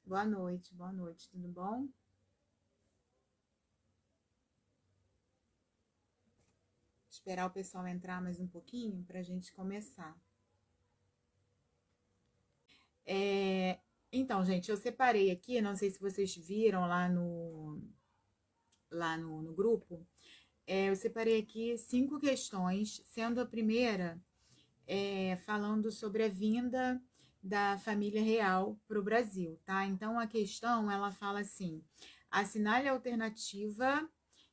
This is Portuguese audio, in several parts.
boa noite, tudo bom? Esperar o pessoal entrar mais um pouquinho para a gente começar. É, então, gente, eu separei aqui, não sei se vocês viram lá no grupo, eu separei aqui 5 questões, sendo a primeira falando sobre a vinda da família real para o Brasil, tá? Então, a questão, ela fala assim, assinale a alternativa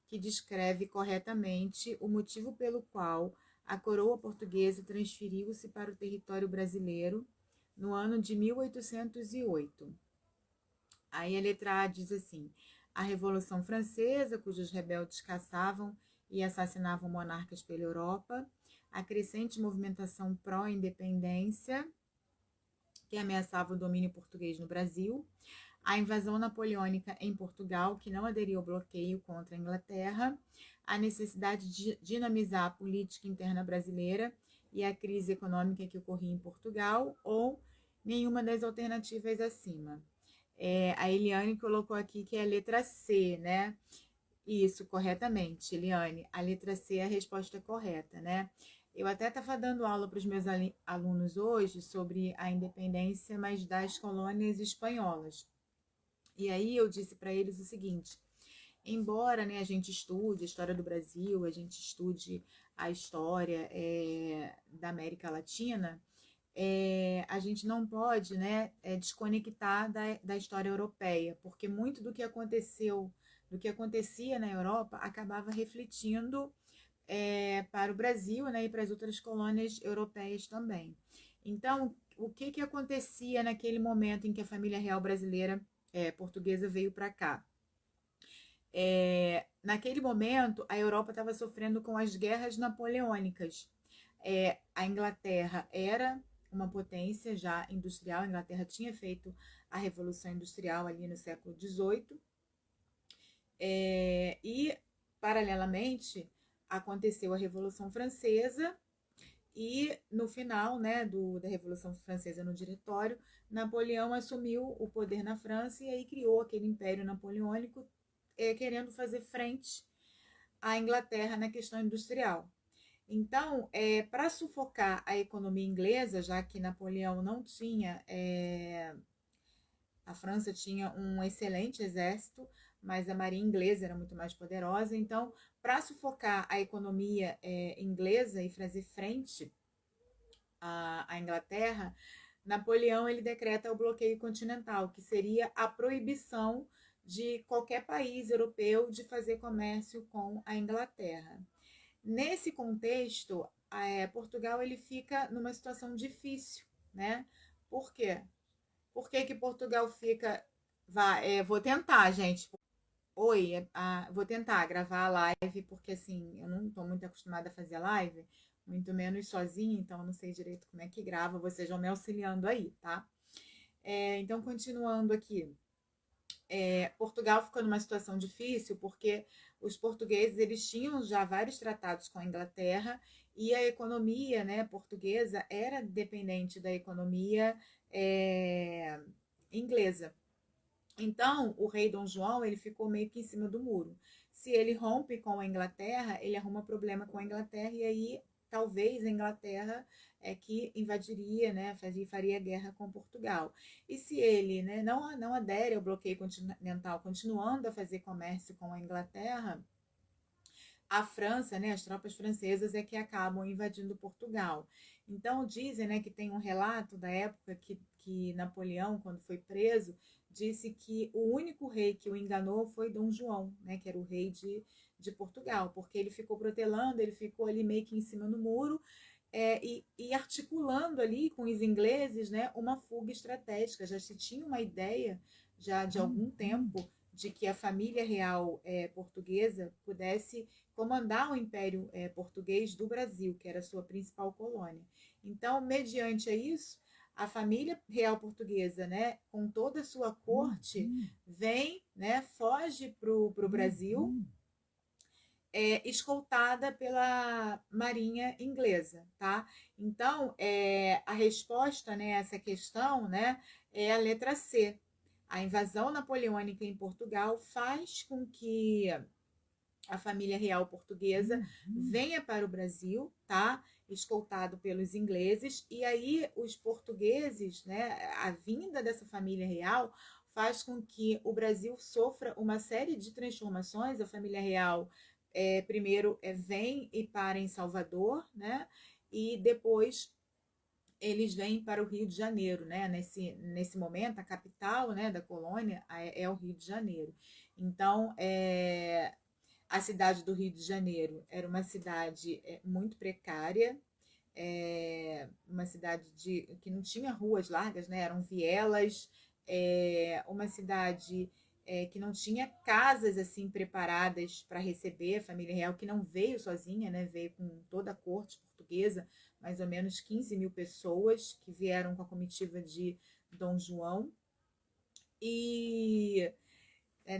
que descreve corretamente o motivo pelo qual a coroa portuguesa transferiu-se para o território brasileiro no ano de 1808. Aí a letra A diz assim: a Revolução Francesa, cujos rebeldes caçavam e assassinavam monarcas pela Europa, a crescente movimentação pró-independência que ameaçava o domínio português no Brasil, a invasão napoleônica em Portugal, que não aderiu ao bloqueio contra a Inglaterra, a necessidade de dinamizar a política interna brasileira e a crise econômica que ocorria em Portugal, ou nenhuma das alternativas acima. A Eliane colocou aqui que é a letra C, né? Isso, corretamente, Eliane. A letra C é a resposta correta, né? Eu até estava dando aula para os meus alunos hoje sobre a independência, mas das colônias espanholas. E aí eu disse para eles o seguinte: embora, né, a gente estude a história do Brasil, a gente estude a história da América Latina, a gente não pode, né, desconectar da história europeia, porque muito do que aconteceu, do que acontecia na Europa, acabava refletindo para o Brasil, né, e para as outras colônias europeias também. Então, o que acontecia naquele momento em que a família real brasileira portuguesa veio para cá? Naquele momento, a Europa estava sofrendo com as guerras napoleônicas. A Inglaterra era uma potência já industrial, a Inglaterra tinha feito a Revolução Industrial ali no século XVIII, e, paralelamente, aconteceu a Revolução Francesa, e no final, né, da Revolução Francesa no Diretório, Napoleão assumiu o poder na França e aí criou aquele Império Napoleônico, querendo fazer frente à Inglaterra na questão industrial. Então, para sufocar a economia inglesa, já que Napoleão não tinha, a França tinha um excelente exército, mas a marinha inglesa era muito mais poderosa. Então, para sufocar a economia inglesa e fazer frente à Inglaterra, Napoleão ele decreta o bloqueio continental, que seria a proibição de qualquer país europeu de fazer comércio com a Inglaterra. Nesse contexto, Portugal ele fica numa situação difícil, né? Por quê? Por que Portugal fica... vou tentar, gente. Oi, vou tentar gravar a live, porque assim, eu não estou muito acostumada a fazer live, muito menos sozinha, então eu não sei direito como é que grava, vocês vão me auxiliando aí, tá? Então, continuando aqui. Portugal ficou numa situação difícil porque os portugueses eles tinham já vários tratados com a Inglaterra e a economia, né, portuguesa era dependente da economia inglesa. Então, o rei Dom João ele ficou meio que em cima do muro. Se ele rompe com a Inglaterra, ele arruma problema com a Inglaterra e aí talvez a Inglaterra que invadiria, né, faria guerra com Portugal. E se ele, né, não adere ao bloqueio continental, continuando a fazer comércio com a Inglaterra, a França, né, as tropas francesas é que acabam invadindo Portugal. Então dizem, né, que tem um relato da época que Napoleão, quando foi preso, disse que o único rei que o enganou foi Dom João, né, que era o rei de Portugal, porque ele ficou protelando, ele ficou ali meio que em cima do muro, e articulando ali com os ingleses, né, uma fuga estratégica. Já se tinha uma ideia, já de algum tempo, de que a família real portuguesa pudesse comandar o Império Português do Brasil, que era a sua principal colônia. Então, mediante isso, a família real portuguesa, né, com toda a sua corte, vem, né, foge para o Brasil, escoltada pela marinha inglesa, tá? Então, a resposta, né, a essa questão, né, é a letra C. A invasão napoleônica em Portugal faz com que a família real portuguesa venha para o Brasil, tá? Escoltado pelos ingleses, e aí os portugueses, né, a vinda dessa família real faz com que o Brasil sofra uma série de transformações. A família real primeiro vem e para em Salvador, né? E depois eles vêm para o Rio de Janeiro, né? Nesse momento, a capital, né, da colônia é o Rio de Janeiro. Então, a cidade do Rio de Janeiro era uma cidade muito precária, uma cidade que não tinha ruas largas, né? Eram vielas, uma cidade que não tinha casas assim preparadas para receber a família real, que não veio sozinha, né? Veio com toda a corte portuguesa, mais ou menos 15 mil pessoas que vieram com a comitiva de Dom João. E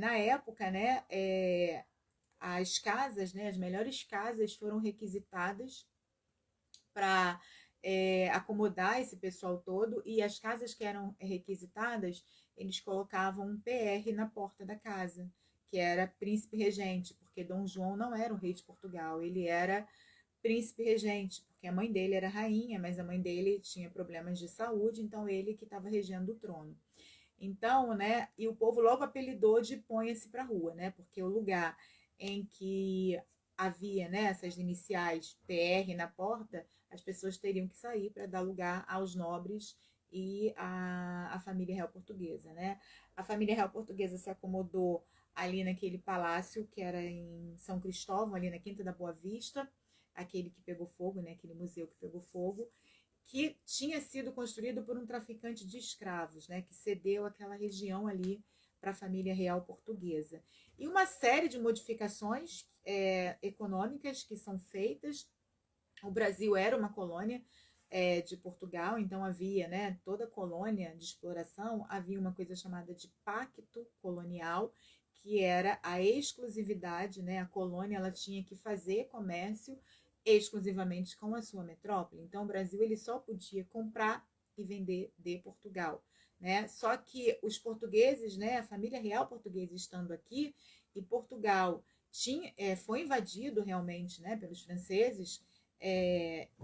na época, né, as casas, né, as melhores casas foram requisitadas para acomodar esse pessoal todo, e as casas que eram requisitadas, eles colocavam um PR na porta da casa, que era príncipe regente, porque Dom João não era o rei de Portugal, ele era príncipe regente, porque a mãe dele era rainha, mas a mãe dele tinha problemas de saúde, então ele que estava regendo o trono. Então, né, e o povo logo apelidou de Ponha-se para rua, né, porque o lugar em que havia, né, essas iniciais PR na porta, as pessoas teriam que sair para dar lugar aos nobres e a família real portuguesa, né. A família real portuguesa se acomodou ali naquele palácio que era em São Cristóvão, ali na Quinta da Boa Vista, aquele que pegou fogo, né, aquele museu que pegou fogo, que tinha sido construído por um traficante de escravos, né, que cedeu aquela região ali para a família real portuguesa. E uma série de modificações econômicas que são feitas. O Brasil era uma colônia de Portugal, então havia, né, toda colônia de exploração, havia uma coisa chamada de pacto colonial, que era a exclusividade, né, a colônia ela tinha que fazer comércio exclusivamente com a sua metrópole. Então o Brasil ele só podia comprar e vender de Portugal, né? Só que os portugueses, né, a família real portuguesa estando aqui, e Portugal foi invadido realmente, né, pelos franceses.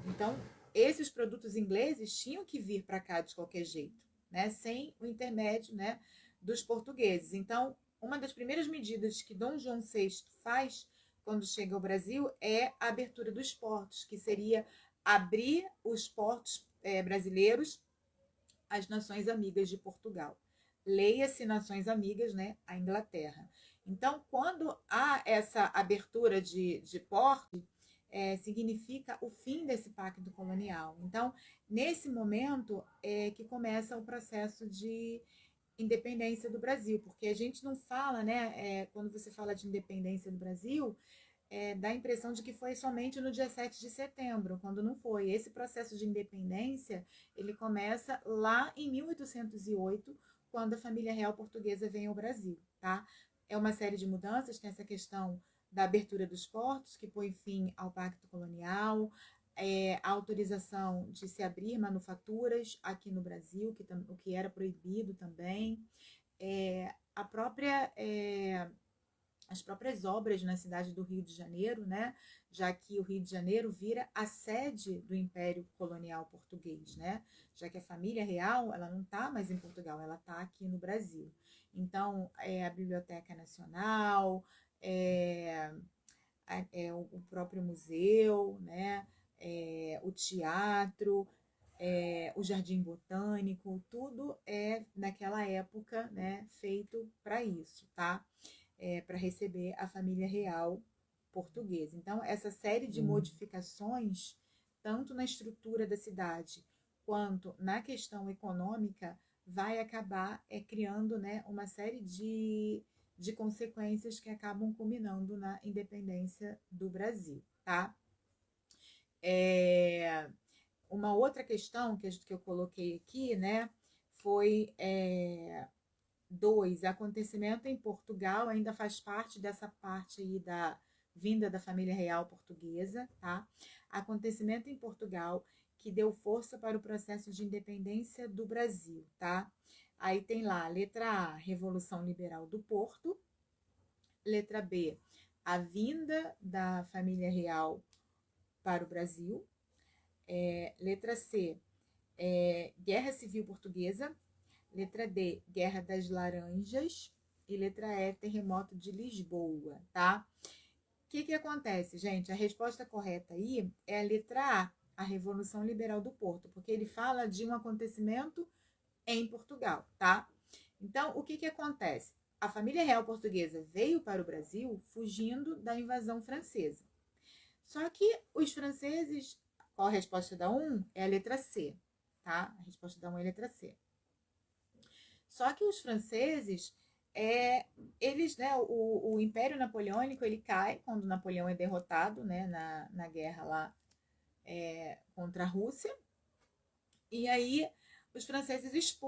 Então, esses produtos ingleses tinham que vir para cá de qualquer jeito, né? Sem o intermédio, né, dos portugueses. Então, uma das primeiras medidas que Dom João VI faz quando chega ao Brasil é a abertura dos portos, que seria abrir os portos brasileiros às nações amigas de Portugal. Leia-se nações amigas, né, a Inglaterra. Então, quando há essa abertura de portos, significa o fim desse pacto colonial. Então, nesse momento que começa o processo de independência do Brasil, porque a gente não fala, né, quando você fala de independência do Brasil, dá a impressão de que foi somente no dia 7 de setembro, quando não foi. Esse processo de independência, ele começa lá em 1808, quando a família real portuguesa vem ao Brasil, tá? É uma série de mudanças, tem essa questão da abertura dos portos, que põe fim ao pacto colonial, a autorização de se abrir manufaturas aqui no Brasil, o que era proibido também, a própria as próprias obras na cidade do Rio de Janeiro, né? Já que o Rio de Janeiro vira a sede do Império Colonial Português, né? Já que a família real ela não está mais em Portugal, ela está aqui no Brasil. Então, a Biblioteca Nacional, o próprio museu, né? O teatro, o Jardim Botânico, tudo naquela época, né, feito para isso, tá? Para receber a família real portuguesa. Então, essa série de modificações, tanto na estrutura da cidade quanto na questão econômica, vai acabar criando, né, uma série de consequências que acabam culminando na independência do Brasil, tá? Uma outra questão que eu coloquei aqui, né, foi dois, acontecimento em Portugal ainda faz parte dessa parte aí da vinda da família real portuguesa, tá? Acontecimento em Portugal que deu força para o processo de independência do Brasil, tá? Aí tem lá, letra A, Revolução Liberal do Porto. Letra B, a vinda da família real para o Brasil. Letra C, Guerra Civil Portuguesa. Letra D, Guerra das Laranjas. E letra E, Terremoto de Lisboa, tá? O que acontece, gente? A resposta correta aí é a letra A Revolução Liberal do Porto, porque ele fala de um acontecimento em Portugal, tá? Então, o que acontece? A família real portuguesa veio para o Brasil fugindo da invasão francesa. Só que os franceses, qual a resposta da 1? É a letra C, tá? A resposta da 1 é a letra C. Só que os franceses, eles, né, o Império Napoleônico, ele cai quando Napoleão é derrotado, né, na guerra lá contra a Rússia. E aí os franceses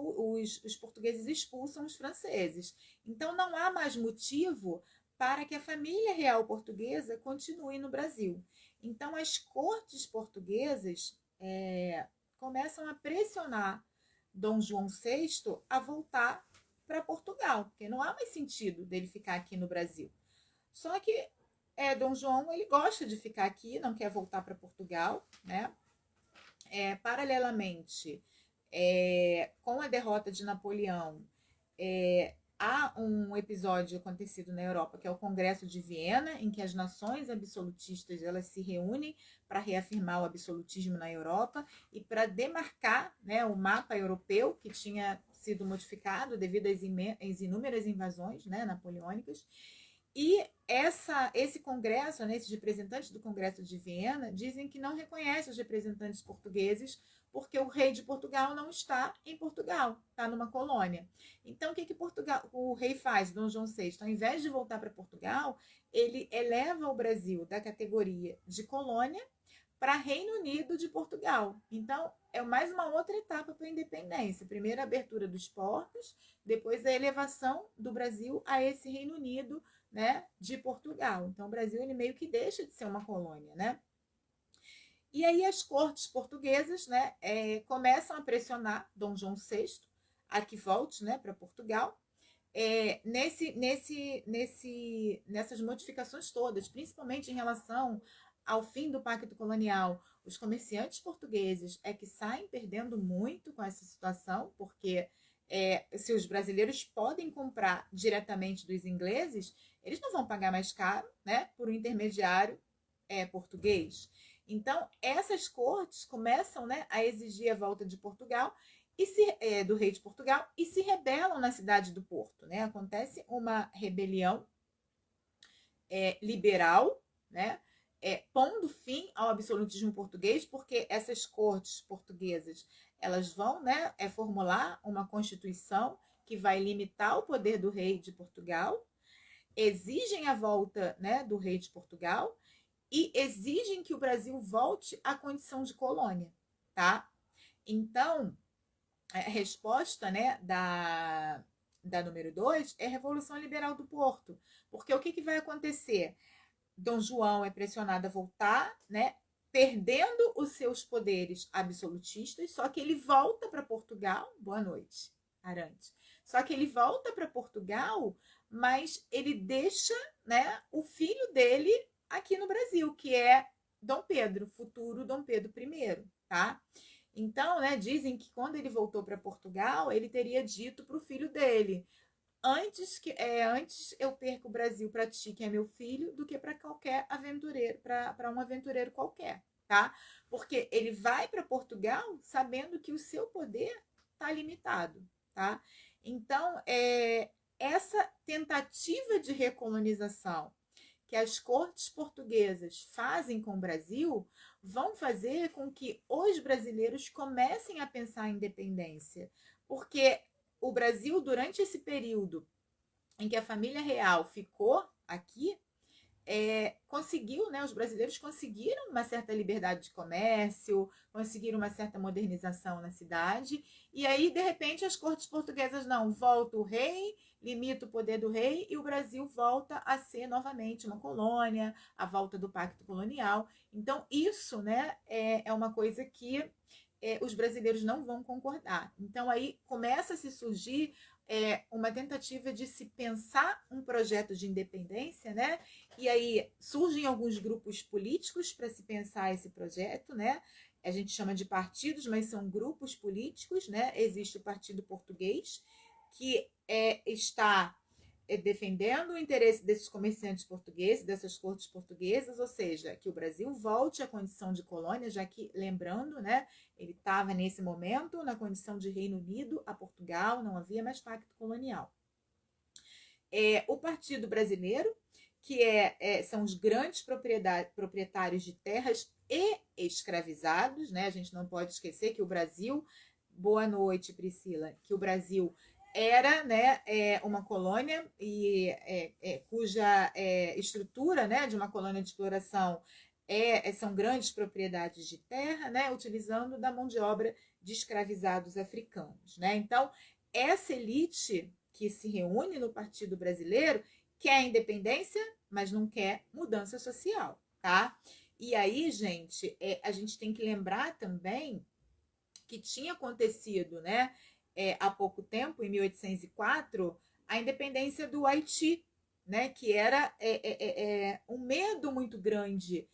os portugueses expulsam os franceses. Então não há mais motivo para que a família real portuguesa continue no Brasil. Então as cortes portuguesas começam a pressionar Dom João VI a voltar para Portugal, porque não há mais sentido dele ficar aqui no Brasil. Só que Dom João, ele gosta de ficar aqui, não quer voltar para Portugal, né? Paralelamente, com a derrota de Napoleão, há um episódio acontecido na Europa, que é o Congresso de Viena, em que as nações absolutistas elas se reúnem para reafirmar o absolutismo na Europa e para demarcar, né, o mapa europeu, que tinha sido modificado devido às inúmeras invasões, né, napoleônicas. E esse congresso, né, esses representantes do Congresso de Viena, dizem que não reconhecem os representantes portugueses porque o rei de Portugal não está em Portugal, está numa colônia. Então, o que o rei faz, Dom João VI? Ao invés de voltar para Portugal, ele eleva o Brasil da categoria de colônia para Reino Unido de Portugal. Então, é mais uma outra etapa para a independência. Primeiro a abertura dos portos, depois a elevação do Brasil a esse Reino Unido, né, de Portugal. Então, o Brasil ele meio que deixa de ser uma colônia, né? E aí as cortes portuguesas, né, começam a pressionar Dom João VI a que volte, né, para Portugal. Nessas modificações todas, principalmente em relação ao fim do Pacto Colonial, os comerciantes portugueses que saem perdendo muito com essa situação, porque se os brasileiros podem comprar diretamente dos ingleses, eles não vão pagar mais caro, né, por um intermediário português. Então, essas cortes começam, né, a exigir a volta de Portugal do rei de Portugal e se rebelam na cidade do Porto, né? Acontece uma rebelião liberal, né? Pondo fim ao absolutismo português, porque essas cortes portuguesas elas vão, né, formular uma constituição que vai limitar o poder do rei de Portugal, exigem a volta, né, do rei de Portugal e exigem que o Brasil volte à condição de colônia, tá? Então, a resposta, né, da número 2 é a Revolução Liberal do Porto. Porque o que vai acontecer? Dom João é pressionado a voltar, né, perdendo os seus poderes absolutistas, só que ele volta para Portugal. Boa noite, Arantes. Só que ele volta para Portugal, mas ele deixa, né, o filho dele aqui no Brasil, que é Dom Pedro, futuro Dom Pedro I, tá? Então, né, dizem que quando ele voltou para Portugal, ele teria dito para o filho dele: antes eu perco o Brasil para ti, que é meu filho, do que para qualquer aventureiro, para um aventureiro qualquer, tá? Porque ele vai para Portugal sabendo que o seu poder está limitado, tá? Então, essa tentativa de recolonização que as cortes portuguesas fazem com o Brasil vão fazer com que os brasileiros comecem a pensar em independência, porque o Brasil, durante esse período em que a família real ficou aqui, conseguiu, né, os brasileiros conseguiram uma certa liberdade de comércio, conseguiram uma certa modernização na cidade, e aí, de repente, as cortes portuguesas não, volta o rei, limita o poder do rei, e o Brasil volta a ser novamente uma colônia, a volta do pacto colonial. Então, isso, né, é uma coisa que os brasileiros não vão concordar. Então, aí começa a se surgir uma tentativa de se pensar um projeto de independência, né? E aí surgem alguns grupos políticos para se pensar esse projeto, né? A gente chama de partidos, mas são grupos políticos, né? Existe o Partido Português, que está defendendo o interesse desses comerciantes portugueses, dessas cortes portuguesas, ou seja, que o Brasil volte à condição de colônia, já que, lembrando, né, ele estava nesse momento na condição de Reino Unido a Portugal, não havia mais pacto colonial. O Partido Brasileiro, que são os grandes proprietários de terras e escravizados, né? A gente não pode esquecer que o Brasil, boa noite, Priscila, que o Brasil era, né, uma colônia e cuja estrutura, né, de uma colônia de exploração são grandes propriedades de terra, né, utilizando da mão de obra de escravizados africanos, né? Então, essa elite que se reúne no Partido Brasileiro quer independência, mas não quer mudança social, tá? E aí, gente, a gente tem que lembrar também que tinha acontecido, né, há pouco tempo, em 1804, a independência do Haiti, né, que era um medo muito grande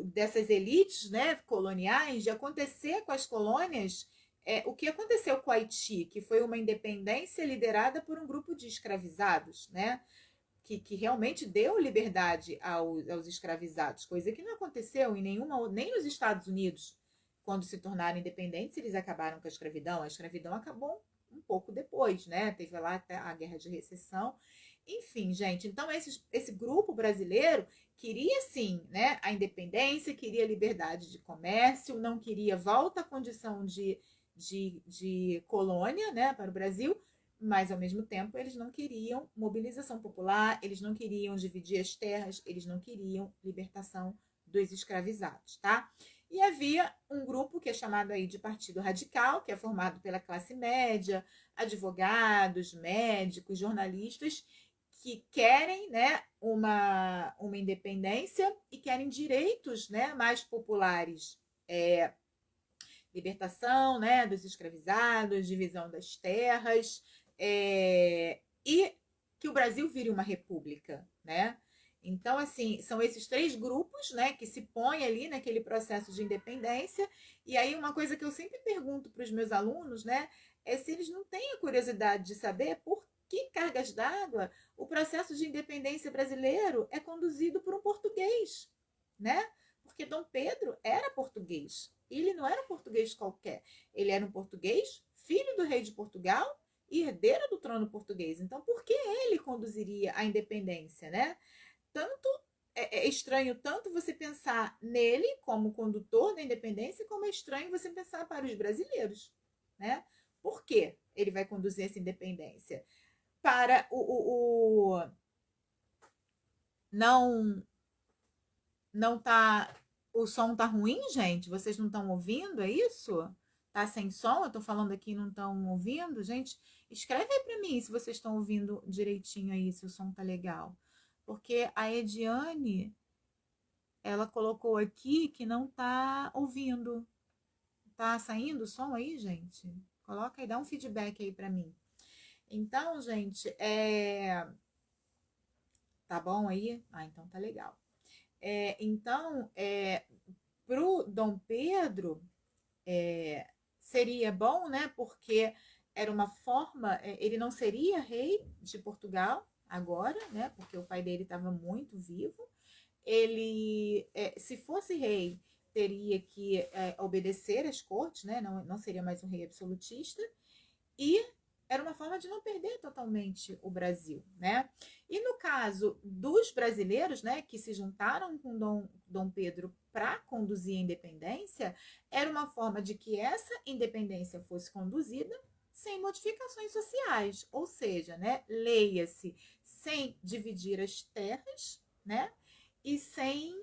dessas elites, né, coloniais de acontecer com as colônias o que aconteceu com o Haiti, que foi uma independência liderada por um grupo de escravizados, né, que realmente deu liberdade aos escravizados, coisa que não aconteceu em nenhuma, nem nos Estados Unidos. Quando se tornaram independentes, eles acabaram com a escravidão. A escravidão acabou um pouco depois, né? Teve lá até a Guerra de Recessão. Enfim, gente, então esse grupo brasileiro queria sim, né, a independência, queria liberdade de comércio, não queria volta à condição de colônia, né, para o Brasil, mas ao mesmo tempo eles não queriam mobilização popular, eles não queriam dividir as terras, eles não queriam libertação dos escravizados, tá? E havia um grupo que é chamado aí de Partido Radical, que é formado pela classe média, advogados, médicos, jornalistas, que querem, né, uma independência e querem direitos, né, mais populares, libertação, né, dos escravizados, divisão das terras, e que o Brasil vire uma república, né? Então, assim, são esses três grupos, né, que se põem ali naquele processo de independência. E aí, uma coisa que eu sempre pergunto para os meus alunos, né, é se eles não têm a curiosidade de saber por que cargas d'água o processo de independência brasileiro é conduzido por um português, né? Porque Dom Pedro era português. Ele não era um português qualquer. Ele era um português, filho do rei de Portugal e herdeiro do trono português. Então, por que ele conduziria a independência, né? Tanto é estranho tanto você pensar nele como condutor da independência, como é estranho você pensar para os brasileiros, né? Por que ele vai conduzir essa independência? Para não tá o som tá ruim, gente? Vocês não estão ouvindo, é isso? Tá sem som? Eu tô falando aqui e não estão ouvindo? Gente, escreve aí para mim se vocês estão ouvindo direitinho aí, se o som tá legal. Porque a Ediane, ela colocou aqui que não tá ouvindo. Tá saindo o som aí, gente? Coloca aí, dá um feedback aí para mim. Então, gente, tá bom aí? Ah, então tá legal. Então, pro Dom Pedro, seria bom, né? Porque era uma forma, ele não seria rei de Portugal agora, né? Porque o pai dele estava muito vivo. Ele, se fosse rei, teria que obedecer às cortes, né? Não seria mais um rei absolutista. E era uma forma de não perder totalmente o Brasil, né? E no caso dos brasileiros, né, que se juntaram com Dom Pedro para conduzir a independência, era uma forma de que essa independência fosse conduzida sem modificações sociais, ou seja, né, leia-se, sem dividir as terras, né? E sem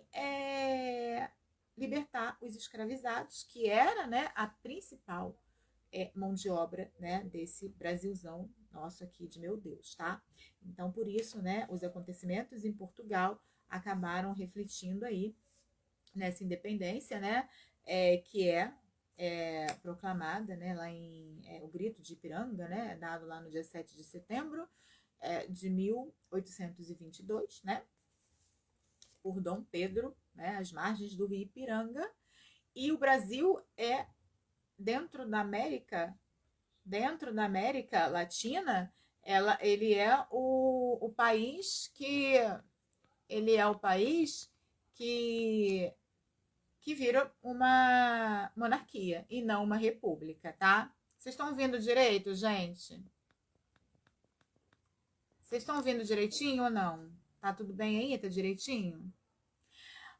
libertar os escravizados, que era, né, a principal mão de obra, né, desse Brasilzão nosso aqui de meu Deus, tá? Então, por isso, né, os acontecimentos em Portugal acabaram refletindo aí nessa independência, né, que proclamada, né, lá em o Grito de Ipiranga, né, dado lá no dia 7 de setembro de 1822, né, por Dom Pedro, né, às margens do rio Ipiranga. E o Brasil é dentro da América Latina, ele é o país que ele é o país que vira uma monarquia e não uma república, tá? Vocês estão ouvindo direito, gente? Vocês estão ouvindo direitinho ou não? Tá tudo bem aí? Tá direitinho?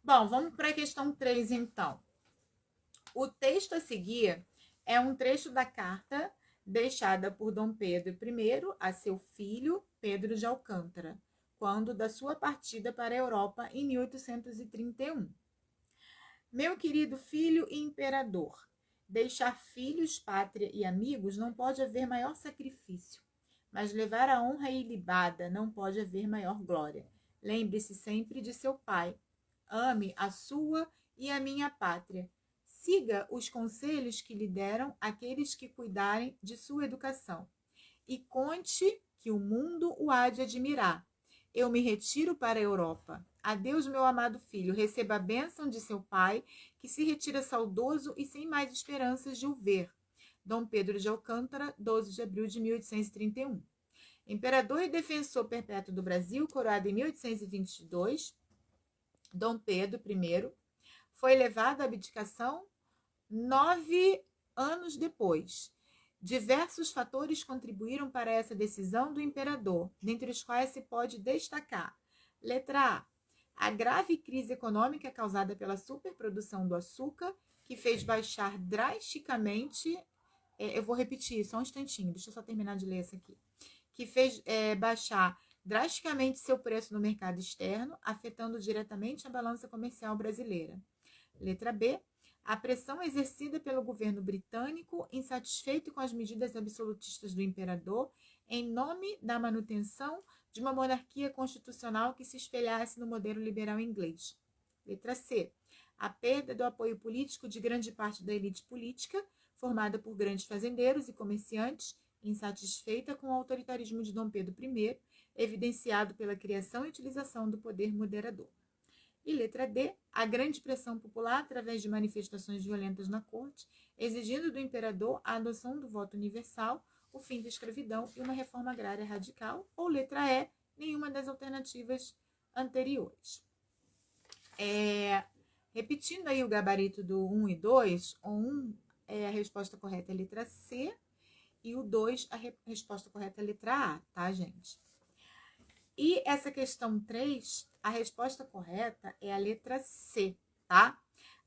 Bom, vamos para a questão 3, então. O texto a seguir é um trecho da carta deixada por Dom Pedro I a seu filho Pedro de Alcântara, quando da sua partida para a Europa em 1831. Meu querido filho e imperador, deixar filhos, pátria e amigos não pode haver maior sacrifício, mas levar a honra ilibada não pode haver maior glória. Lembre-se sempre de seu pai. Ame a sua e a minha pátria. Siga os conselhos que lhe deram aqueles que cuidarem de sua educação. E conte que o mundo o há de admirar. Eu me retiro para a Europa. Adeus, meu amado filho. Receba a bênção de seu pai, que se retira saudoso e sem mais esperanças de o ver. Dom Pedro de Alcântara, 12 de abril de 1831. Imperador e defensor perpétuo do Brasil, coroado em 1822, Dom Pedro I foi levado à abdicação 9 anos depois. Diversos fatores contribuíram para essa decisão do imperador, dentre os quais se pode destacar: letra A grave crise econômica causada pela superprodução do açúcar, que fez baixar drasticamente. Eu vou repetir, só um instantinho, deixa eu só terminar de ler essa aqui. Que fez baixar drasticamente seu preço no mercado externo, afetando diretamente a balança comercial brasileira. Letra B. A pressão exercida pelo governo britânico, insatisfeito com as medidas absolutistas do imperador, em nome da manutenção de uma monarquia constitucional que se espelhasse no modelo liberal inglês. Letra C. A perda do apoio político de grande parte da elite política, formada por grandes fazendeiros e comerciantes, insatisfeita com o autoritarismo de Dom Pedro I, evidenciado pela criação e utilização do poder moderador. E letra D, a grande pressão popular através de manifestações violentas na corte, exigindo do imperador a adoção do voto universal, o fim da escravidão e uma reforma agrária radical. Ou letra E, nenhuma das alternativas anteriores. Repetindo aí o gabarito do 1 e 2, o 1 a resposta correta é a letra C e o 2 a resposta correta é a letra A, tá, gente? E essa questão 3, a resposta correta é a letra C, tá?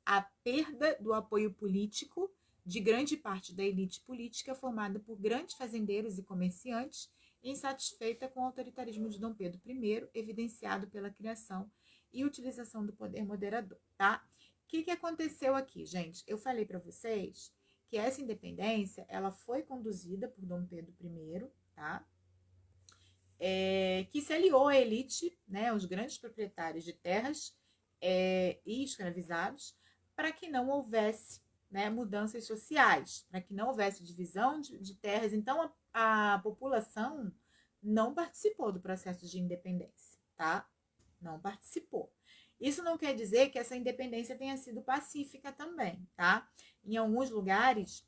A perda do apoio político de grande parte da elite política formada por grandes fazendeiros e comerciantes, insatisfeita com o autoritarismo de Dom Pedro I, evidenciado pela criação e utilização do poder moderador, tá? O que aconteceu aqui, gente? Eu falei para vocês que essa independência, ela foi conduzida por Dom Pedro I, tá? Que se aliou à elite, né, os grandes proprietários de terras e escravizados, para que não houvesse, né, mudanças sociais, para que não houvesse divisão de terras. Então, a população não participou do processo de independência, tá? Não participou. Isso não quer dizer que essa independência tenha sido pacífica também, tá? Em alguns lugares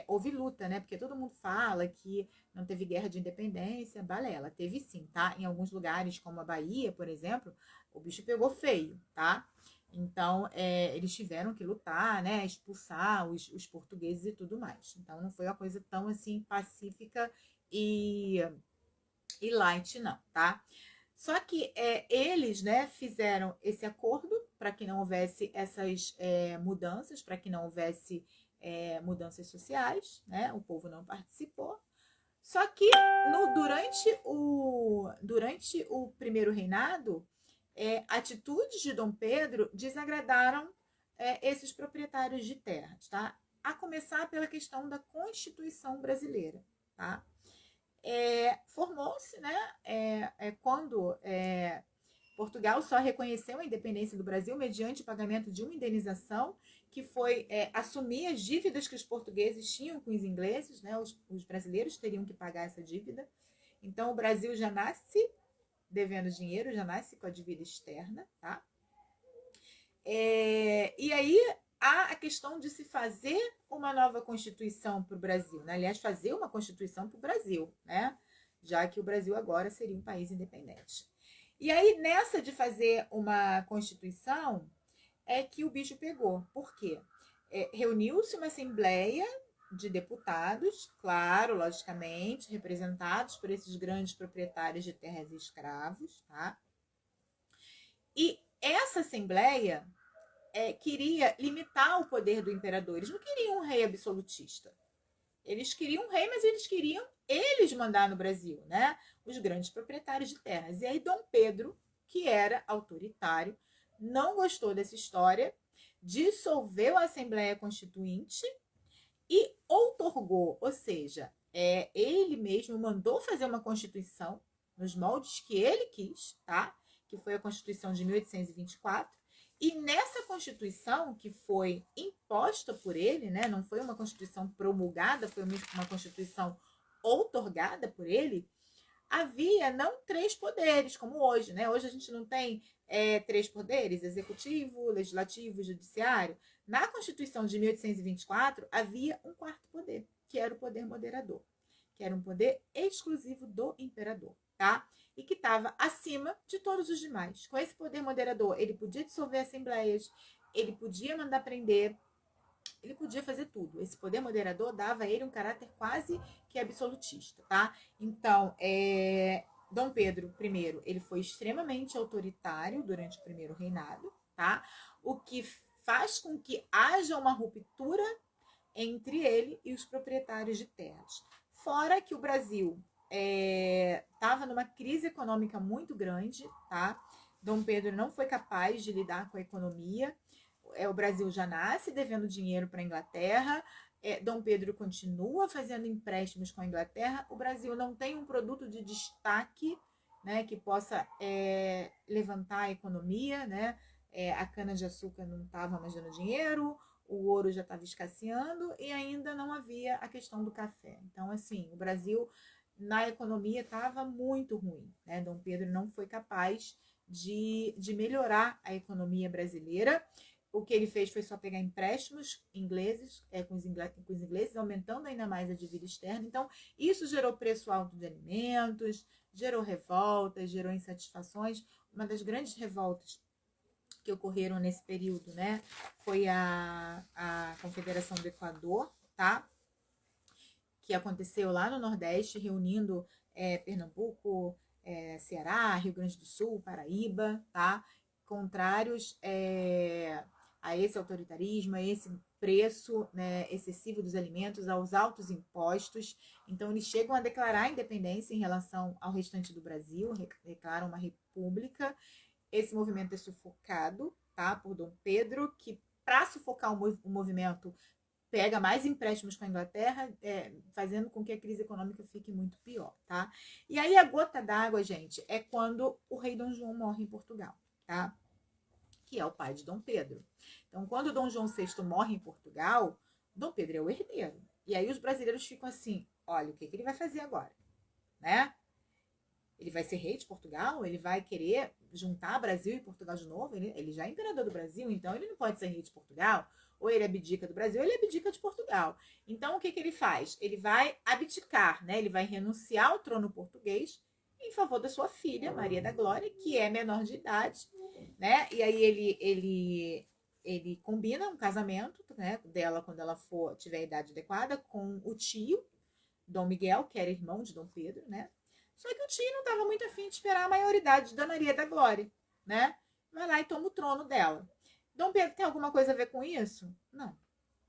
houve luta, né? Porque todo mundo fala que não teve guerra de independência, balela. Teve sim, tá? Em alguns lugares, como a Bahia, por exemplo, o bicho pegou feio, tá? Então, eles tiveram que lutar, né? Expulsar os portugueses e tudo mais. Então, não foi uma coisa tão, assim, pacífica e light, não, tá? Só que eles, né, fizeram esse acordo para que não houvesse essas mudanças, para que não houvesse mudanças sociais, né? O povo não participou. Só que durante o primeiro reinado, atitudes de Dom Pedro desagradaram esses proprietários de terras, tá? A começar pela questão da Constituição brasileira, tá? Formou-se, né, quando Portugal só reconheceu a independência do Brasil mediante o pagamento de uma indenização que foi assumir as dívidas que os portugueses tinham com os ingleses, né? Os brasileiros teriam que pagar essa dívida. Então, o Brasil já nasce devendo dinheiro, já nasce com a dívida externa, tá? E aí há a questão de se fazer uma nova Constituição para o Brasil, né? Aliás, fazer uma Constituição para o Brasil, né? Já que o Brasil agora seria um país independente. E aí, nessa de fazer uma Constituição, é que o bicho pegou. Por quê? Reuniu-se uma Assembleia de deputados, claro, logicamente, representados por esses grandes proprietários de terras e escravos, tá? E essa Assembleia queria limitar o poder do imperador. Eles não queriam um rei absolutista. Eles queriam um rei, mas eles queriam eles mandar no Brasil, né? Os grandes proprietários de terras. E aí Dom Pedro, que era autoritário, não gostou dessa história, dissolveu a Assembleia Constituinte e outorgou, ou seja, ele mesmo mandou fazer uma Constituição nos moldes que ele quis, tá? Que foi a Constituição de 1824. E nessa Constituição, que foi imposta por ele, né? Não foi uma Constituição promulgada, foi uma Constituição outorgada por ele, havia não 3 poderes, como hoje, né? Hoje a gente não tem 3 poderes, executivo, legislativo, judiciário. Na Constituição de 1824, havia um 4º poder, que era o poder moderador, que era um poder exclusivo do imperador, tá? E que estava acima de todos os demais. Com esse poder moderador, ele podia dissolver assembleias, ele podia mandar prender, ele podia fazer tudo. Esse poder moderador dava a ele um caráter quase que absolutista, tá? Então, Dom Pedro I, ele foi extremamente autoritário durante o primeiro reinado, tá? O que faz com que haja uma ruptura entre ele e os proprietários de terras. Fora que o Brasil estava numa crise econômica muito grande, tá? Dom Pedro não foi capaz de lidar com a economia. O Brasil já nasce devendo dinheiro para a Inglaterra. Dom Pedro continua fazendo empréstimos com a Inglaterra. O Brasil não tem um produto de destaque, né, que possa levantar a economia, né? A cana-de-açúcar não estava mais dando dinheiro, o ouro já estava escasseando e ainda não havia a questão do café. Então, assim, o Brasil na economia estava muito ruim, né? Dom Pedro não foi capaz de melhorar a economia brasileira. O que ele fez foi só pegar empréstimos ingleses, com os ingleses, aumentando ainda mais a dívida externa. Então, isso gerou preço alto de alimentos, gerou revoltas, gerou insatisfações. Uma das grandes revoltas que ocorreram nesse período, né, foi a Confederação do Equador, tá? Que aconteceu lá no Nordeste, reunindo Pernambuco, Ceará, Rio Grande do Sul, Paraíba, tá? Contrários a esse autoritarismo, a esse preço, né, excessivo dos alimentos, aos altos impostos. Então, eles chegam a declarar a independência em relação ao restante do Brasil, declaram uma república. Esse movimento é sufocado, tá, por Dom Pedro, que, para sufocar o movimento, pega mais empréstimos com a Inglaterra, fazendo com que a crise econômica fique muito pior, tá? E aí a gota d'água, gente, é quando o rei Dom João morre em Portugal, tá? Que é o pai de Dom Pedro. Então, quando Dom João VI morre em Portugal, Dom Pedro é o herdeiro. E aí os brasileiros ficam assim, olha, o que ele vai fazer agora, né? Ele vai ser rei de Portugal? Ele vai querer juntar Brasil e Portugal de novo? Ele já é imperador do Brasil, então ele não pode ser rei de Portugal. Ou ele abdica do Brasil, ou ele abdica de Portugal. Então, o que ele faz? Ele vai abdicar, né? Ele vai renunciar ao trono português em favor da sua filha, Maria da Glória, que é menor de idade, né? E aí ele combina um casamento, né, dela quando ela tiver a idade adequada com o tio, Dom Miguel, que era irmão de Dom Pedro, né? Só que o tio não estava muito afim de esperar a maioridade da Maria da Glória, né? Vai lá e toma o trono dela. Dom Pedro tem alguma coisa a ver com isso? Não,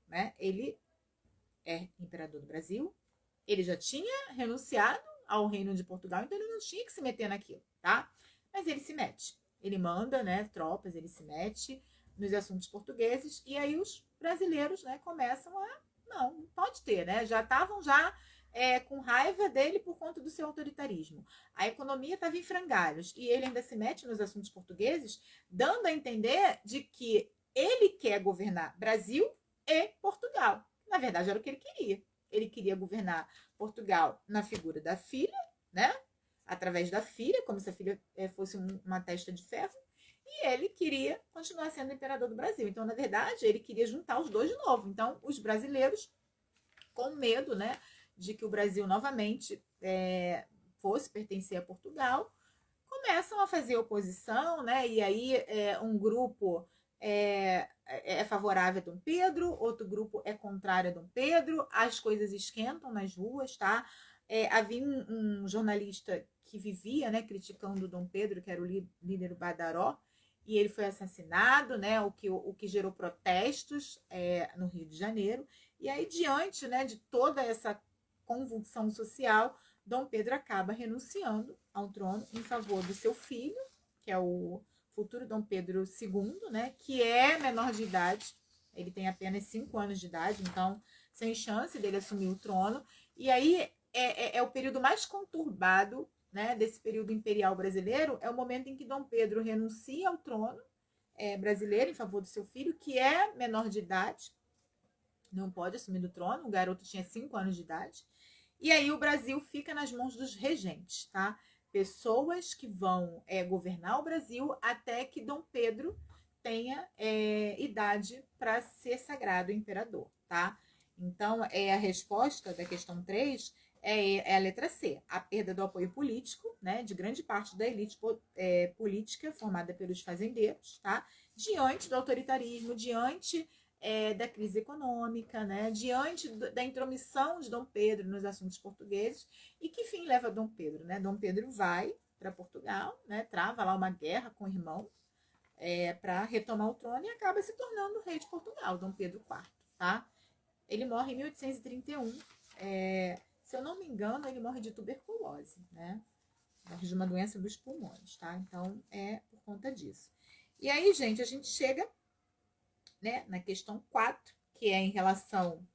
né? Ele é imperador do Brasil, ele já tinha renunciado ao reino de Portugal, então ele não tinha que se meter naquilo, tá? Mas ele se mete. ele manda, né, tropas, ele se mete nos assuntos portugueses, e aí os brasileiros, né, começam a, não pode ter, né, já estavam com raiva dele por conta do seu autoritarismo. A economia estava em frangalhos, e ele ainda se mete nos assuntos portugueses, dando a entender de que ele quer governar Brasil e Portugal. Na verdade, era o que ele queria. Ele queria governar Portugal na figura da filha, né? Através da filha, como se a filha fosse uma testa de ferro, e ele queria continuar sendo imperador do Brasil. Então, na verdade, ele queria juntar os dois de novo. Então, os brasileiros, com medo, né, de que o Brasil novamente fosse pertencer a Portugal, começam a fazer oposição, né? E aí um grupo é favorável a Dom Pedro, outro grupo é contrário a Dom Pedro, as coisas esquentam nas ruas, tá? Havia um jornalista que vivia, né, criticando Dom Pedro, que era o líder Badaró, e ele foi assassinado, né, o que gerou protestos no Rio de Janeiro. E aí, diante, né, de toda essa convulsão social, Dom Pedro acaba renunciando ao trono em favor do seu filho, que é o futuro Dom Pedro II, né, que é menor de idade, ele tem apenas 5 anos de idade, então sem chance dele assumir o trono. E aí é o período mais conturbado, né, desse período imperial brasileiro, é o momento em que Dom Pedro renuncia ao trono brasileiro em favor do seu filho, que é menor de idade, não pode assumir o trono, o garoto tinha 5 anos de idade. E aí o Brasil fica nas mãos dos regentes, tá? Pessoas que vão governar o Brasil até que Dom Pedro tenha idade para ser sagrado imperador, tá? Então, a resposta da questão 3 é a letra C, a perda do apoio político, né, de grande parte da elite política formada pelos fazendeiros, tá? Diante do autoritarismo, diante da crise econômica, né, diante da intromissão de Dom Pedro nos assuntos portugueses. E que fim leva Dom Pedro? Né? Dom Pedro vai para Portugal, né, trava lá uma guerra com o irmão para retomar o trono e acaba se tornando rei de Portugal, Dom Pedro IV. Tá? Ele morre em 1831. Se eu não me engano, ele morre de tuberculose, né? Morre de uma doença dos pulmões, tá? Então, é por conta disso. E aí, gente, a gente chega, né, na questão 4, que é em relação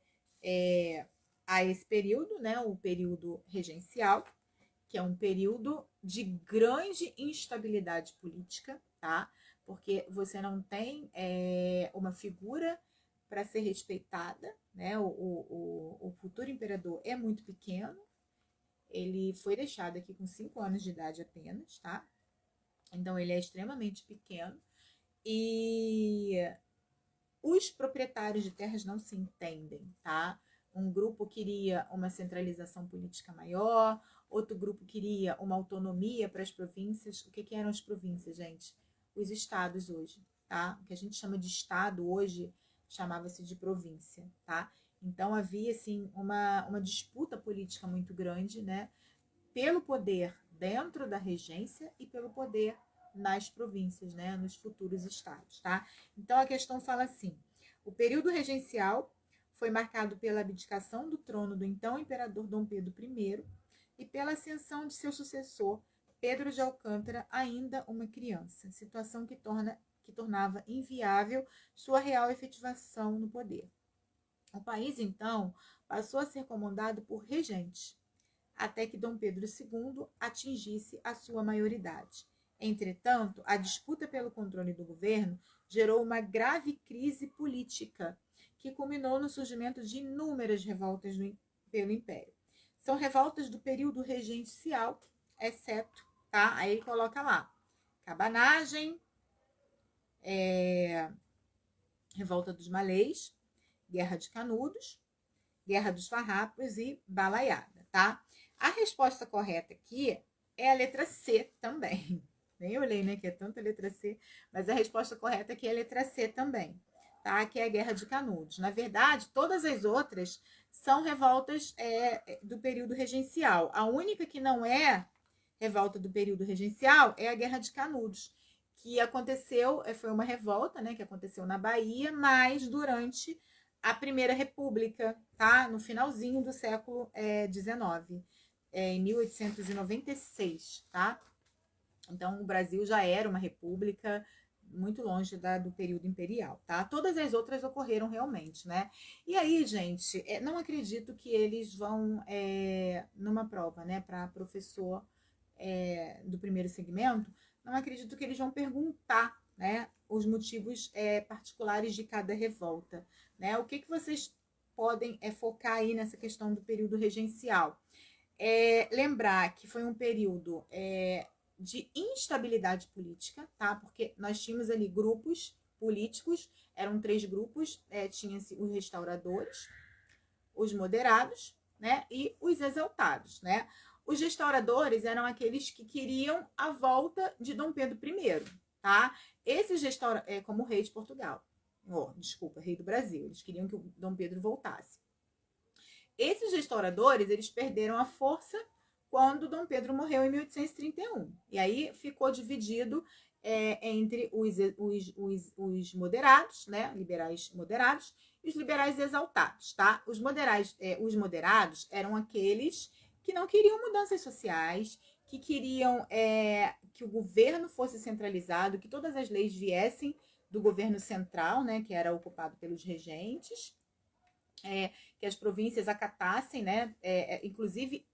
a esse período, né, o período regencial, que é um período de grande instabilidade política, tá? Porque você não tem uma figura para ser respeitada, né? O futuro imperador é muito pequeno, ele foi deixado aqui com 5 anos de idade apenas, tá? Então ele é extremamente pequeno e os proprietários de terras não se entendem, tá? Um grupo queria uma centralização política maior, outro grupo queria uma autonomia para as províncias. O que eram as províncias, gente? Os estados hoje, tá? O que a gente chama de estado hoje chamava-se de província, tá? Então havia, assim, uma disputa política muito grande, né? Pelo poder dentro da regência e pelo poder nas províncias, né, nos futuros estados, tá? Então a questão fala assim: o período regencial foi marcado pela abdicação do trono do então imperador Dom Pedro I e pela ascensão de seu sucessor, Pedro de Alcântara, ainda uma criança, situação que tornava inviável sua real efetivação no poder. O país, então, passou a ser comandado por regentes, até que Dom Pedro II atingisse a sua maioridade. Entretanto, a disputa pelo controle do governo gerou uma grave crise política, que culminou no surgimento de inúmeras revoltas pelo Império. São revoltas do período regencial, exceto, tá? Aí ele coloca lá, cabanagem, revolta dos Malês, Guerra de Canudos, Guerra dos Farrapos e Balaiada, tá? A resposta correta aqui é a letra C também. Nem olhei, né, que é tanta letra C, mas a resposta correta aqui é a letra C também, tá? Que é a Guerra de Canudos. Na verdade, todas as outras são revoltas do período regencial. A única que não é revolta do período regencial é a Guerra de Canudos, que aconteceu, foi uma revolta, né, que aconteceu na Bahia, mas durante a Primeira República, tá? No finalzinho do século XIX, em 1896, tá? Então, o Brasil já era uma república muito longe do período imperial, tá? Todas as outras ocorreram realmente, né? E aí, gente, não acredito que eles vão, numa prova, né, para professor do primeiro segmento, não acredito que eles vão perguntar, né, os motivos particulares de cada revolta, né? O que vocês podem focar aí nessa questão do período regencial? Lembrar que foi um período de instabilidade política, tá? Porque nós tínhamos ali grupos políticos, eram 3 grupos, tinha-se os restauradores, os moderados, né? E os exaltados, né? Os restauradores eram aqueles que queriam a volta de Dom Pedro I, tá? Esses como rei de Portugal. Desculpa, rei do Brasil. Eles queriam que o Dom Pedro voltasse. Esses restauradores, eles perderam a força quando Dom Pedro morreu em 1831. E aí ficou dividido entre os moderados, né, liberais moderados, e os liberais exaltados, tá? Os moderados eram aqueles que não queriam mudanças sociais, que queriam que o governo fosse centralizado, que todas as leis viessem do governo central, né, que era ocupado pelos regentes, que as províncias acatassem, né, inclusive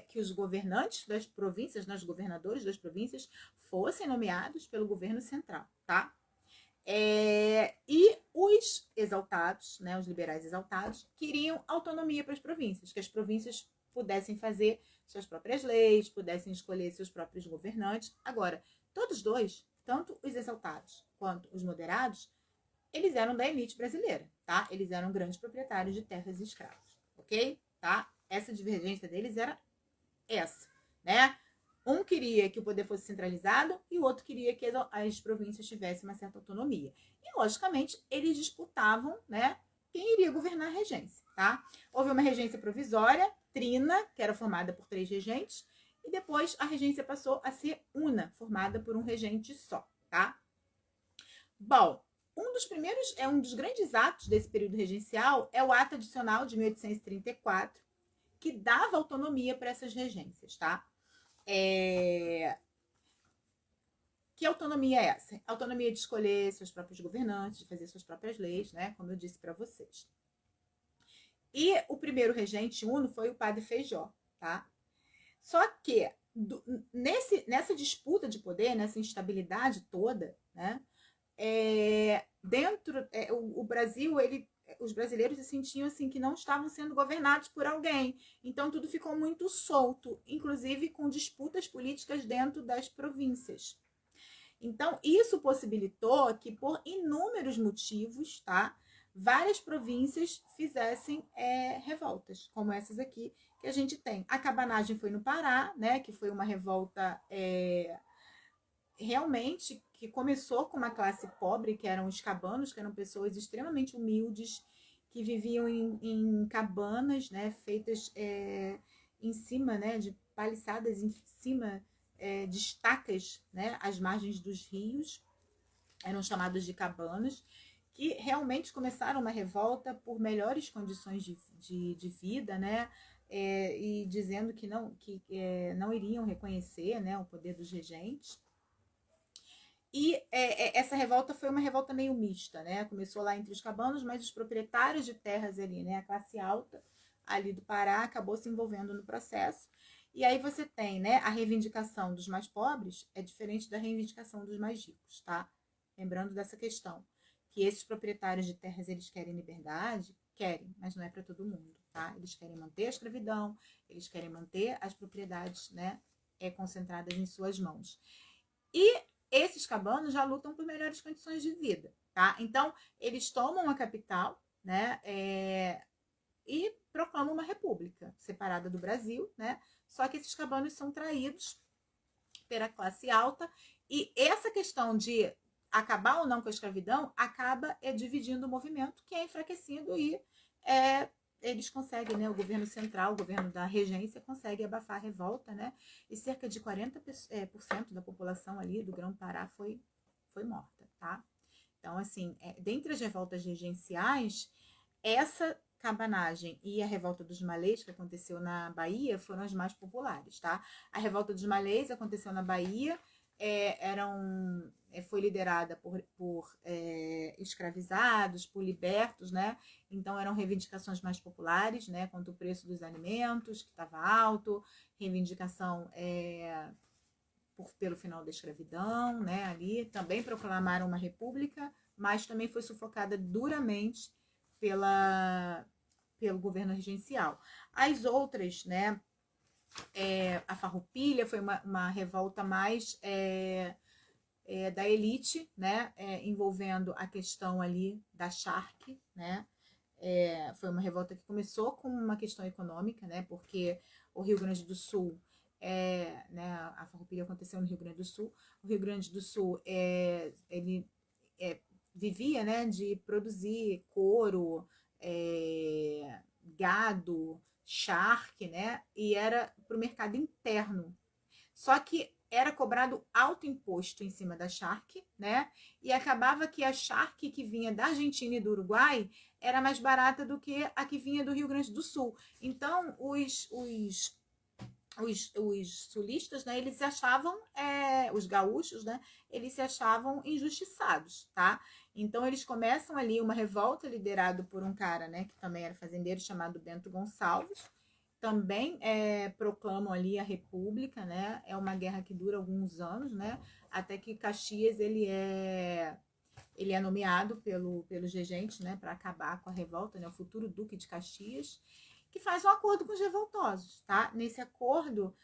que os governantes das províncias, né, os governadores das províncias, fossem nomeados pelo governo central, tá? E os exaltados, né, os liberais exaltados, queriam autonomia para as províncias, que as províncias pudessem fazer suas próprias leis, pudessem escolher seus próprios governantes. Agora, todos dois, tanto os exaltados quanto os moderados, eles eram da elite brasileira, tá? Eles eram grandes proprietários de terras e escravos, ok? Tá? Essa divergência deles era essa, né? Um queria que o poder fosse centralizado e o outro queria que as províncias tivessem uma certa autonomia. E, logicamente, eles disputavam, né, quem iria governar a regência, tá? Houve uma regência provisória, trina, que era formada por 3 regentes, e depois a regência passou a ser una, formada por um regente só, tá? Bom, um dos grandes atos desse período regencial é o Ato Adicional de 1834, que dava autonomia para essas regências, tá? Que autonomia é essa? Autonomia de escolher seus próprios governantes, de fazer suas próprias leis, né? Como eu disse para vocês. E o primeiro regente uno foi o Padre Feijó, tá? Só que nessa disputa de poder, nessa instabilidade toda, né? O Brasil, os brasileiros se sentiam assim que não estavam sendo governados por alguém. Então tudo ficou muito solto, inclusive com disputas políticas dentro das províncias. Então isso possibilitou que, por inúmeros motivos, tá, várias províncias fizessem revoltas, como essas aqui que a gente tem. A cabanagem foi no Pará, né, que foi uma revolta realmente que começou com uma classe pobre, que eram os cabanos, que eram pessoas extremamente humildes, que viviam em cabanas, né, feitas em cima, né, de paliçadas, em cima de estacas, né, às margens dos rios, eram chamados de cabanas, que realmente começaram uma revolta por melhores condições de vida, né, e dizendo que não iriam reconhecer, né, o poder dos regentes. E essa revolta foi uma revolta meio mista, né? Começou lá entre os cabanos, mas os proprietários de terras ali, né? A classe alta ali do Pará acabou se envolvendo no processo. E aí você tem, né? A reivindicação dos mais pobres é diferente da reivindicação dos mais ricos, tá? Lembrando dessa questão, que esses proprietários de terras, eles querem liberdade? Querem, mas não é para todo mundo, tá? Eles querem manter a escravidão, eles querem manter as propriedades, né? Concentradas em suas mãos. E esses cabanos já lutam por melhores condições de vida, tá? Então, eles tomam a capital, né? E proclamam uma república separada do Brasil, né? Só que esses cabanos são traídos pela classe alta e essa questão de acabar ou não com a escravidão acaba dividindo o movimento, que é enfraquecido e eles conseguem, né, o governo central, o governo da regência consegue abafar a revolta, né, e cerca de 40% da população ali do Grão-Pará foi morta, tá? Então, assim, dentre as revoltas regenciais, essa cabanagem e a revolta dos malês, que aconteceu na Bahia, foram as mais populares, tá? A revolta dos malês aconteceu na Bahia, foi liderada por escravizados, por libertos, né? Então eram reivindicações mais populares, né? Quanto ao preço dos alimentos, que estava alto, reivindicação pelo final da escravidão, né? Ali também proclamaram uma república, mas também foi sufocada duramente pelo governo regencial. As outras, né? A Farroupilha foi uma revolta mais da elite, né? Envolvendo a questão ali da Shark, né? Foi uma revolta que começou com uma questão econômica, né? Porque o Rio Grande do Sul, né? A Farroupilha aconteceu no Rio Grande do Sul. O Rio Grande do Sul ele vivia, né? De produzir couro, gado, charque, né? E era para o mercado interno. Só que era cobrado alto imposto em cima da charque, né? E acabava que a charque que vinha da Argentina e do Uruguai era mais barata do que a que vinha do Rio Grande do Sul. Então, os sulistas, né, eles se achavam, os gaúchos, né, eles se achavam injustiçados, tá? Então, eles começam ali uma revolta liderada por um cara, né, que também era fazendeiro, chamado Bento Gonçalves. Também proclamam ali a república, né? É uma guerra que dura alguns anos, né? Até que Caxias ele é nomeado pelos regentes, né? Para acabar com a revolta, né? O futuro duque de Caxias, que faz um acordo com os revoltosos, tá? Nesse acordo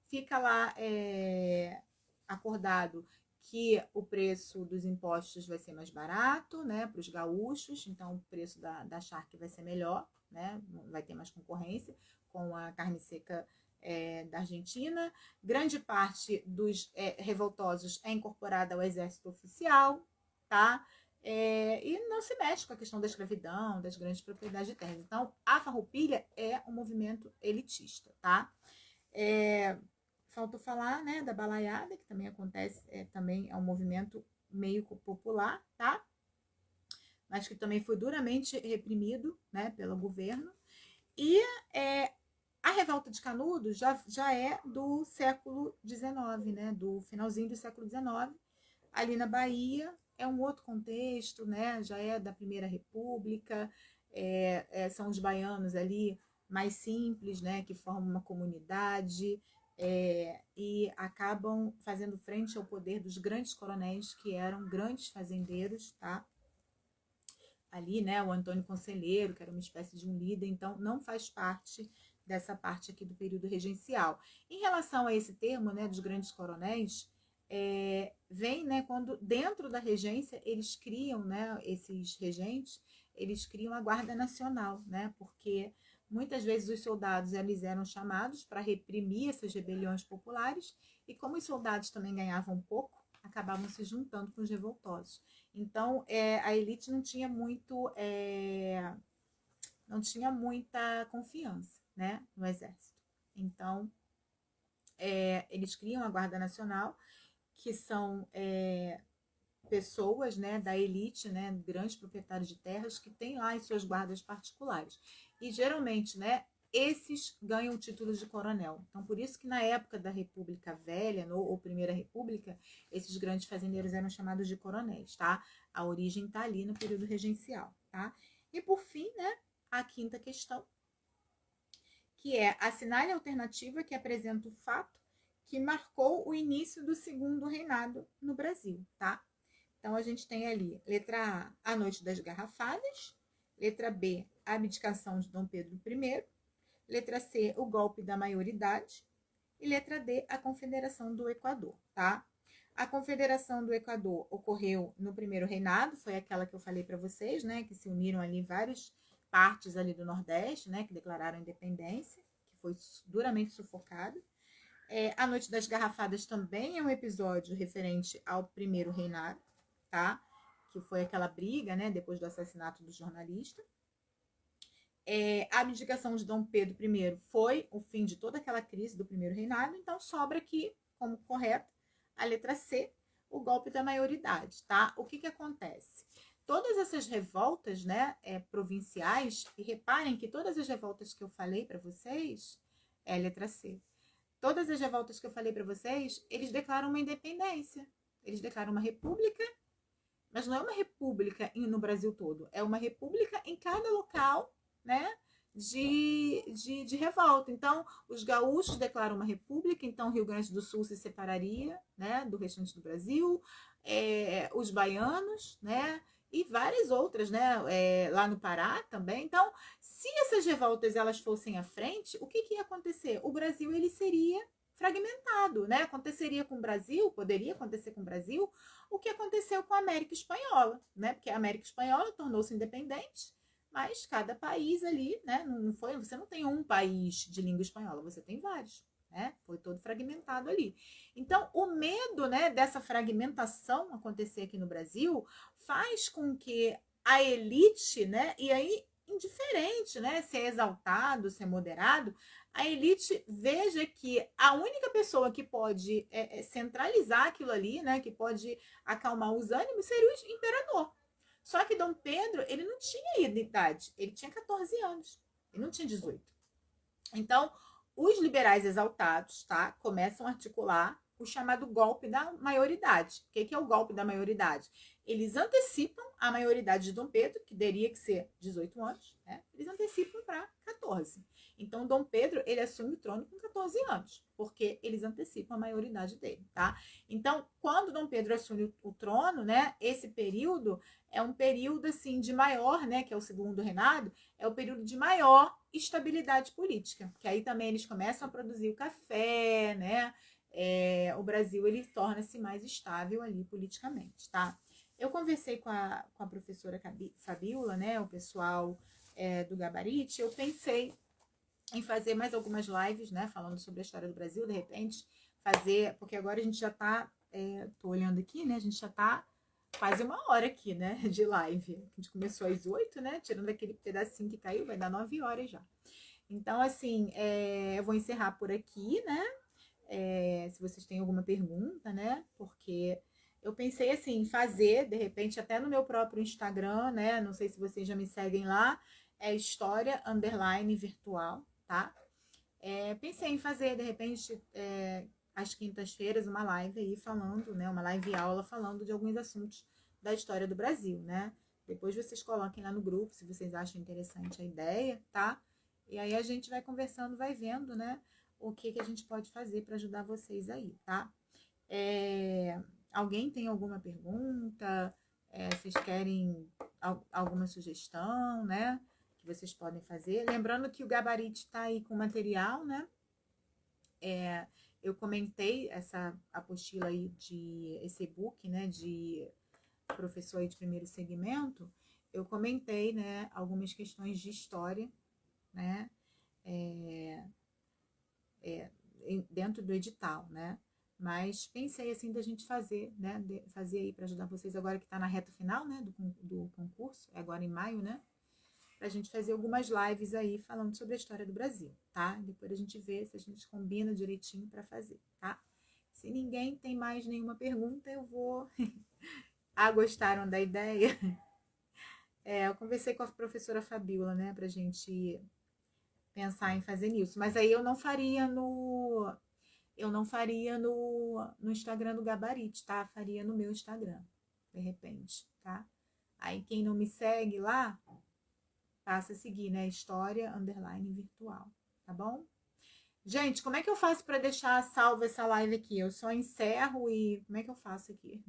fica lá acordado que o preço dos impostos vai ser mais barato, né? Para os gaúchos, então o preço da charque vai ser melhor, né? Vai ter mais concorrência com a carne seca da Argentina. Grande parte dos revoltosos é incorporada ao exército oficial, tá? E não se mexe com a questão da escravidão, das grandes propriedades de terras. Então, a Farroupilha é um movimento elitista, tá? Faltou falar, né, da balaiada, que também acontece, também é um movimento meio popular, tá? Mas que também foi duramente reprimido, né, pelo governo. E a revolta de Canudos já é do século XIX, né, do finalzinho do século XIX, ali na Bahia. É um outro contexto, né, já é da Primeira República, são os baianos ali mais simples, né, que formam uma comunidade e acabam fazendo frente ao poder dos grandes coronéis, que eram grandes fazendeiros, tá? Ali, né, o Antônio Conselheiro, que era uma espécie de um líder, então não faz parte dessa parte aqui do período regencial. Em relação a esse termo, né, dos grandes coronéis, vem, né, quando dentro da regência eles criam, né, esses regentes, eles criam a Guarda Nacional, né, porque muitas vezes os soldados eles eram chamados para reprimir essas rebeliões populares, e como os soldados também ganhavam pouco, acabavam se juntando com os revoltosos. Então, a elite não tinha muita confiança, né, no exército. Então, eles criam a Guarda Nacional, que são pessoas, né, da elite, né, grandes proprietários de terras, que têm lá as suas guardas particulares. E, geralmente, né, esses ganham o título de coronel. Então, por isso que na época da República Velha, ou Primeira República, esses grandes fazendeiros eram chamados de coronéis, tá? A origem está ali no período regencial, tá? E, por fim, né, a quinta questão, que é assinale a alternativa que apresenta o fato que marcou o início do segundo reinado no Brasil, tá? Então, a gente tem ali, letra A, a Noite das Garrafadas, letra B, a abdicação de Dom Pedro I, letra C, o golpe da maioridade, e letra D, a Confederação do Equador, tá? A Confederação do Equador ocorreu no primeiro reinado, foi aquela que eu falei para vocês, né, que se uniram ali várias partes ali do Nordeste, né, que declararam a independência, que foi duramente sufocada. A Noite das Garrafadas também é um episódio referente ao primeiro reinado, tá? Que foi aquela briga, né, depois do assassinato do jornalista. A abdicação de Dom Pedro I foi o fim de toda aquela crise do primeiro reinado, então sobra aqui, como correto, a letra C, o golpe da maioridade, tá? O que acontece? Todas essas revoltas, né, provinciais, e reparem que todas as revoltas que eu falei para vocês, é a letra C. todas as revoltas que eu falei para vocês, eles declaram uma independência. Eles declaram uma república, mas não é uma república no Brasil todo. É uma república em cada local, né? De revolta. Então, os gaúchos declaram uma república, então o Rio Grande do Sul se separaria, né, do restante do Brasil, os baianos, né, e várias outras, né, lá no Pará também. Então, se essas revoltas elas fossem à frente, o que ia acontecer? O Brasil ele seria fragmentado, né? Aconteceria com o Brasil, poderia acontecer com o Brasil, o que aconteceu com a América Espanhola, né? Porque a América Espanhola tornou-se independente, mas cada país ali, né? Não foi, você não tem um país de língua espanhola, você tem vários, né? Foi todo fragmentado ali. Então, o medo, né, dessa fragmentação acontecer aqui no Brasil faz com que a elite, né? E aí indiferente, né? Se é exaltado, se é moderado, a elite veja que a única pessoa que pode centralizar aquilo ali, né? Que pode acalmar os ânimos seria o imperador. Só que Dom Pedro, ele não tinha idade, ele tinha 14 anos, ele não tinha 18. Então, os liberais exaltados, tá, começam a articular o chamado golpe da maioridade. O que é o golpe da maioridade? Eles antecipam a maioridade de Dom Pedro, que teria que ser 18 anos, né? Eles antecipam para 14. Então, Dom Pedro, ele assume o trono com 14 anos, porque eles antecipam a maioridade dele, tá? Então, quando Dom Pedro assume o trono, né, esse período é um período, assim, de maior, né, que é o segundo reinado, é o período de maior estabilidade política, que aí também eles começam a produzir o café, né, o Brasil, ele torna-se mais estável ali politicamente, tá? Eu conversei com a professora Fabiola, né, o pessoal do Gabarite, eu pensei em fazer mais algumas lives, né, falando sobre a história do Brasil, de repente fazer, porque agora a gente já tá, tô olhando aqui, né, a gente já tá quase uma hora aqui, né, de live. A gente começou às 8, né, tirando aquele pedacinho que caiu, vai dar 9 horas já. Então, assim, eu vou encerrar por aqui, né, se vocês têm alguma pergunta, né, porque eu pensei, assim, fazer, de repente, até no meu próprio Instagram, né, não sei se vocês já me seguem lá, é história_virtual, tá? Pensei em fazer, de repente, às quintas-feiras, uma live aí falando, né? Uma live aula falando de alguns assuntos da história do Brasil, né? Depois vocês coloquem lá no grupo se vocês acham interessante a ideia, tá? E aí a gente vai conversando, vai vendo, né? O que a gente pode fazer para ajudar vocês aí, tá? Alguém tem alguma pergunta? Vocês querem alguma sugestão, né? Que vocês podem fazer. Lembrando que o Gabarite está aí com material, né? Eu comentei essa apostila aí esse e-book, né? De professor aí de primeiro segmento. Eu comentei, né? Algumas questões de história, né? Dentro do edital, né? Mas pensei assim da gente fazer, né? Fazer aí para ajudar vocês agora que está na reta final, né? Do concurso, agora em maio, né? Pra gente fazer algumas lives aí falando sobre a história do Brasil, tá? Depois a gente vê se a gente combina direitinho para fazer, tá? Se ninguém tem mais nenhuma pergunta, eu vou... gostaram da ideia? Eu conversei com a professora Fabiola, né? Pra gente pensar em fazer nisso. Mas aí eu não faria no Instagram do Gabarite, tá? Faria no meu Instagram, de repente, tá? Aí quem não me segue lá, passa a seguir, né? História_virtual, tá bom? Gente, como é que eu faço para deixar salva essa live aqui? Eu só encerro e como é que eu faço aqui?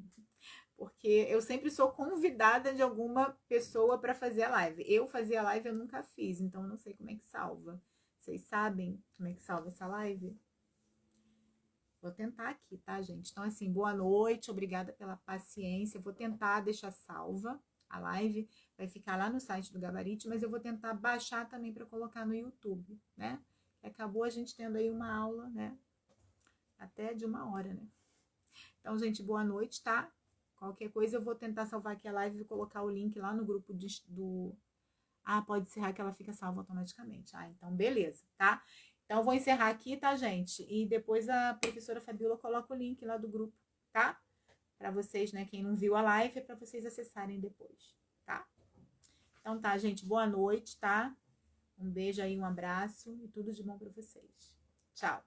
Porque eu sempre sou convidada de alguma pessoa para fazer a live. Eu fazia a live, eu nunca fiz, então eu não sei como é que salva. Vocês sabem como é que salva essa live? Vou tentar aqui, tá, gente? Então, assim, boa noite, obrigada pela paciência. Vou tentar deixar salva a live, vai ficar lá no site do Gabarite, mas eu vou tentar baixar também para colocar no YouTube, né? Acabou a gente tendo aí uma aula, né? Até de 1 hora, né? Então, gente, boa noite, tá? Qualquer coisa eu vou tentar salvar aqui a live e colocar o link lá no grupo do... pode encerrar que ela fica salva automaticamente. Então beleza, tá? Então, eu vou encerrar aqui, tá, gente? E depois a professora Fabiola coloca o link lá do grupo, tá? Para vocês, né? Quem não viu a live, é para vocês acessarem depois, tá? Então tá, gente. Boa noite, tá? Um beijo aí, um abraço e tudo de bom para vocês. Tchau!